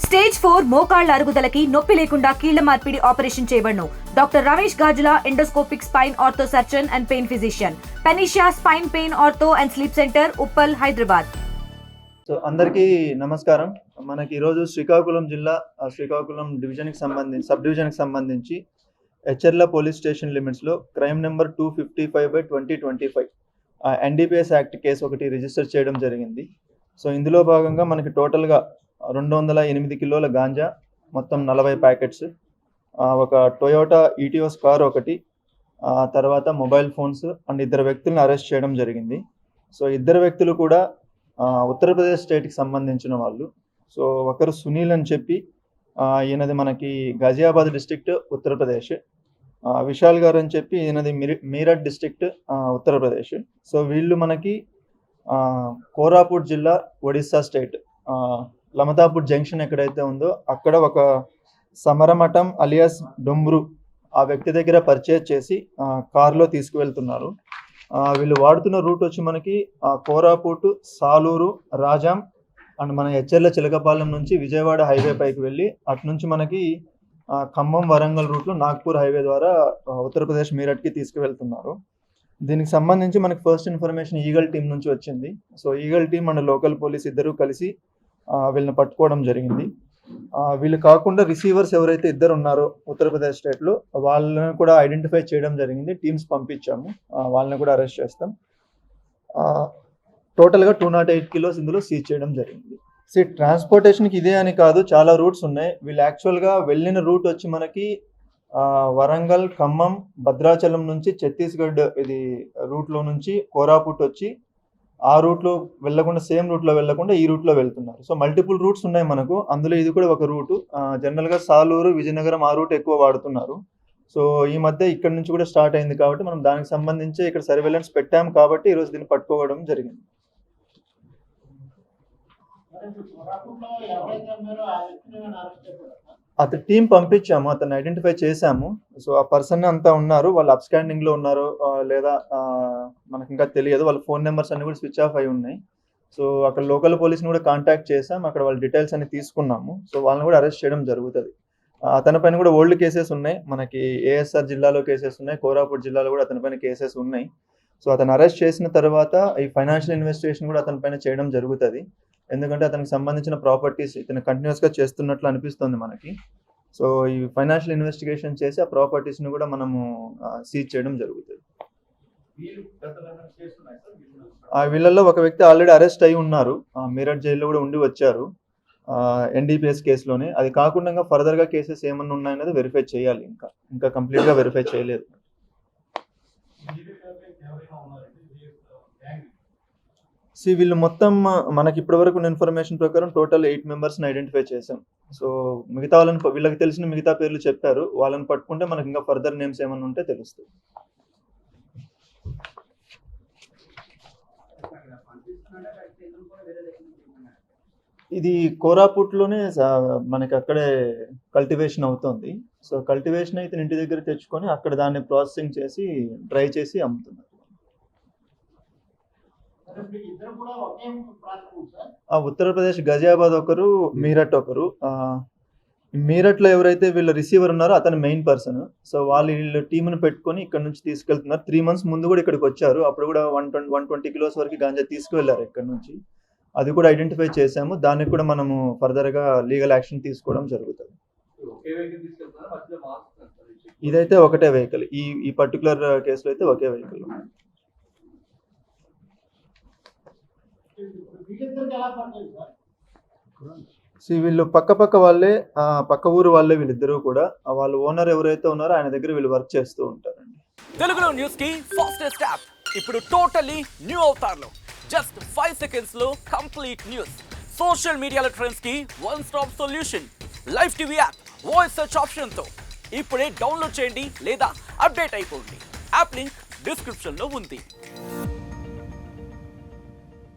Stage 4 మోకాళ్ల అరుగుదలకి నొప్పి లేకుండా కీళ్ల మార్పిడి ఆపరేషన్ చేయబడును. Doctor Ramesh Gajula, endoscopic spine ortho surgeon and pain physician, Panacea spine pain ortho and sleep centre, Uppal, Hyderabad. So అందరికీ నమస్కారం. మనకి ఈరోజు శ్రీకాకుళం జిల్లా శ్రీకాకుళం డివిజన్కి సంబంధించి సబ్ డివిజన్కి సంబంధించి ఎచ్చెర్ల పోలీస్ స్టేషన్ లిమిట్స్లో crime number 255/2025 NDPS act case ఒకటి రిజిస్టర్ చేయడం జరిగింది. సో ఇందులో భాగంగా మనకి టోటల్గా 208 కిలోల గాంజా, మొత్తం 40 ప్యాకెట్స్, ఒక టొయోటా ఈటీఓస్ కార్ ఒకటి, తర్వాత మొబైల్ ఫోన్స్ అండ్ 2 వ్యక్తులను అరెస్ట్ చేయడం జరిగింది. సో 2 వ్యక్తులు కూడా ఉత్తరప్రదేశ్ స్టేట్కి సంబంధించిన వాళ్ళు. సో ఒకరు సునీల్ అని చెప్పి, ఈయనది మనకి గాజియాబాద్ డిస్ట్రిక్ట్ ఉత్తరప్రదేశ్. విశాల్ గారు అని చెప్పి ఈయనది మీరట్ డిస్ట్రిక్ట్ ఉత్తరప్రదేశ్. సో వీళ్ళు మనకి కోరాపుట్ జిల్లా ఒడిస్సా స్టేట్ లమతాపూర్ జంక్షన్ ఎక్కడైతే ఉందో అక్కడ ఒక సమరమఠం అలియాస్ డొంబ్రు ఆ వ్యక్తి దగ్గర పర్చేజ్ చేసి కార్లో తీసుకువెళ్తున్నారు. వీళ్ళు వాడుతున్న రూట్ వచ్చి మనకి కోరాపుట్, సాలూరు, రాజాం అండ్ మన ఎచ్చెర్ల చిలకపాలెం నుంచి విజయవాడ హైవే పైకి వెళ్ళి అటు నుంచి మనకి ఖమ్మం, వరంగల్ రూట్లో నాగ్పూర్ హైవే ద్వారా ఉత్తరప్రదేశ్ మీరట్కి తీసుకువెళ్తున్నారు. దీనికి సంబంధించి మనకి ఫస్ట్ ఇన్ఫర్మేషన్ ఈగల్ టీం నుంచి వచ్చింది. So eagle team and local police ఇద్దరు కలిసి వీళ్ళని పట్టుకోవడం జరిగింది. వీళ్ళు కాకుండా రిసీవర్స్ ఎవరైతే 2 ఉన్నారో ఉత్తరప్రదేశ్ స్టేట్లో వాళ్ళని కూడా ఐడెంటిఫై చేయడం జరిగింది. టీమ్స్ పంపించాము, వాళ్ళని కూడా అరెస్ట్ చేస్తాం. టోటల్గా 208 కిలోస్ ఇందులో సీజ్ చేయడం జరిగింది. ట్రాన్స్పోర్టేషన్కి ఇదే అని కాదు, చాలా రూట్స్ ఉన్నాయి. వీళ్ళు యాక్చువల్గా వెళ్ళిన రూట్ వచ్చి మనకి వరంగల్, ఖమ్మం, భద్రాచలం నుంచి ఛత్తీస్గఢ్ ఇది రూట్లో నుంచి కోరాపుట్ వచ్చి ఆ రూట్లో వెళ్ళకుండా, సేమ్ రూట్లో వెళ్ళకుండా ఈ రూట్లో వెళ్తున్నారు. సో మల్టిపుల్ రూట్స్ ఉన్నాయి మనకు, అందులో ఇది కూడా ఒక రూటు. జనరల్గా సాలూరు, విజయనగరం ఆ రూట్ ఎక్కువ వాడుతున్నారు. సో ఈ మధ్య ఇక్కడ నుంచి కూడా స్టార్ట్ అయింది కాబట్టి మనం దానికి సంబంధించి ఇక్కడ సర్వేలెన్స్ పెట్టాము కాబట్టి ఈరోజు దీన్ని పట్టుకోవడం జరిగింది. అతని టీం పంపించాము, అతన్ని ఐడెంటిఫై చేశాము. సో ఆ పర్సన్ అంతా ఉన్నారు, వాళ్ళు అబ్స్కాండింగ్లో ఉన్నారు లేదా మనకు ఇంకా తెలియదు. వాళ్ళ ఫోన్ నెంబర్స్ అన్ని కూడా స్విచ్ ఆఫ్ అయి ఉన్నాయి. సో అక్కడ లోకల్ పోలీస్ని కూడా కాంటాక్ట్ చేసాం, అక్కడ వాళ్ళ డీటెయిల్స్ అన్ని తీసుకున్నాము. సో వాళ్ళని కూడా అరెస్ట్ చేయడం జరుగుతుంది. అతని పైన కూడా ఓల్డ్ కేసెస్ ఉన్నాయి, మనకి ఏఎస్ఆర్ జిల్లాలో కేసెస్ ఉన్నాయి, కోరాపుట్ జిల్లాలో కూడా అతని పైన కేసెస్ ఉన్నాయి. సో అతను అరెస్ట్ చేసిన తర్వాత ఈ ఫైనాన్షియల్ ఇన్వెస్టిగేషన్ కూడా అతని పైన చేయడం జరుగుతుంది. ఎందుకంటే అతనికి సంబంధించిన ప్రాపర్టీస్ ఇతను కంటిన్యూస్గా చేస్తున్నట్లు అనిపిస్తుంది మనకి. సో ఈ ఫైనాన్షియల్ ఇన్వెస్టిగేషన్ చేసి ఆ ప్రాపర్టీస్ని కూడా మనము సీజ్ చేయడం జరుగుతుంది. వీళ్ళల్లో ఒక వ్యక్తి ఆల్రెడీ అరెస్ట్ అయి ఉన్నారు, మీరట్ జైల్లో కూడా ఉండి వచ్చారు ఎన్డీపీఎస్ కేసులోనే. అది కాకుండా ఫర్దర్గా కేసెస్ ఏమన్నా ఉన్నాయనేది వెరిఫై చేయాలి, ఇంకా కంప్లీట్గా వెరిఫై చేయలేదు. వీళ్ళు మొత్తం మనకి ఇప్పటివరకు ఉన్న ఇన్ఫర్మేషన్ ప్రకారం టోటల్ 8 మెంబర్స్ని ఐడెంటిఫై చేసాం. సో మిగతా వాళ్ళని, వీళ్ళకి తెలిసిన మిగతా పేర్లు చెప్పారు, వాళ్ళని పట్టుకుంటే మనకి ఇంకా ఫర్దర్ నేమ్స్ ఏమైనా ఉంటే తెలుస్తుంది. ఇది కోరాపుట్లోనే మనకి అక్కడే కల్టివేషన్ అవుతుంది. సో కల్టివేషన్ అయితే ఇంటి దగ్గర తెచ్చుకొని అక్కడ దాన్ని ప్రాసెసింగ్ చేసి డ్రై చేసి అమ్ముతున్నారు. ఉత్తరప్రదేశ్ గజియాబాద్ ఒకరు, మీరట్ ఒకరు. మీరట్లో ఎవరైతే వీళ్ళ రిసీవర్ ఉన్నారో అతను మెయిన్ పర్సన్. సో వీళ్ళు టీంను పెట్టుకొని ఇక్కడ నుంచి తీసుకెళ్తున్నారు. 3 months ముందు కూడా ఇక్కడికి వచ్చారు, అప్పుడు కూడా 120 కిలోస్ వరకు గాంజా తీసుకువెళ్ళారు ఇక్కడ నుంచి. అది కూడా ఐడెంటిఫై చేసాము, దానికి కూడా మనము ఫర్దర్గా లీగల్ యాక్షన్ తీసుకోవడం జరుగుతుంది. ఇదైతే ఒకటే వెహికల్, ఈ పర్టికులర్ కేసులో అయితే ఒకే వెహికల్. వీళ్ళు పక్క వాళ్ళే, పక్క ఊరు వాళ్ళే వీళ్ళిద్దరూ కూడా. వాళ్ళ ఓనర్ ఎవరైతే ఉన్నారో ఆయన దగ్గర వీళ్ళు వర్క్ చేస్తూ ఉంటారండి. తెలుగులో న్యూస్ కి ఫాస్టెస్ట్ యాప్ ఇప్పుడు టోటల్లీ న్యూ అవతార్లో జస్ట్ 5 seconds లో కంప్లీట్ న్యూస్. సోషల్ మీడియాలో ట్రెండ్స్ కి one stop solution. Live TV app voice search option తో ఇప్పుడే డౌన్లోడ్ చేయండి లేదా అప్డేట్ అయిపోండి. యాప్ లింక్ డిస్క్రిప్షన్ లో ఉంది.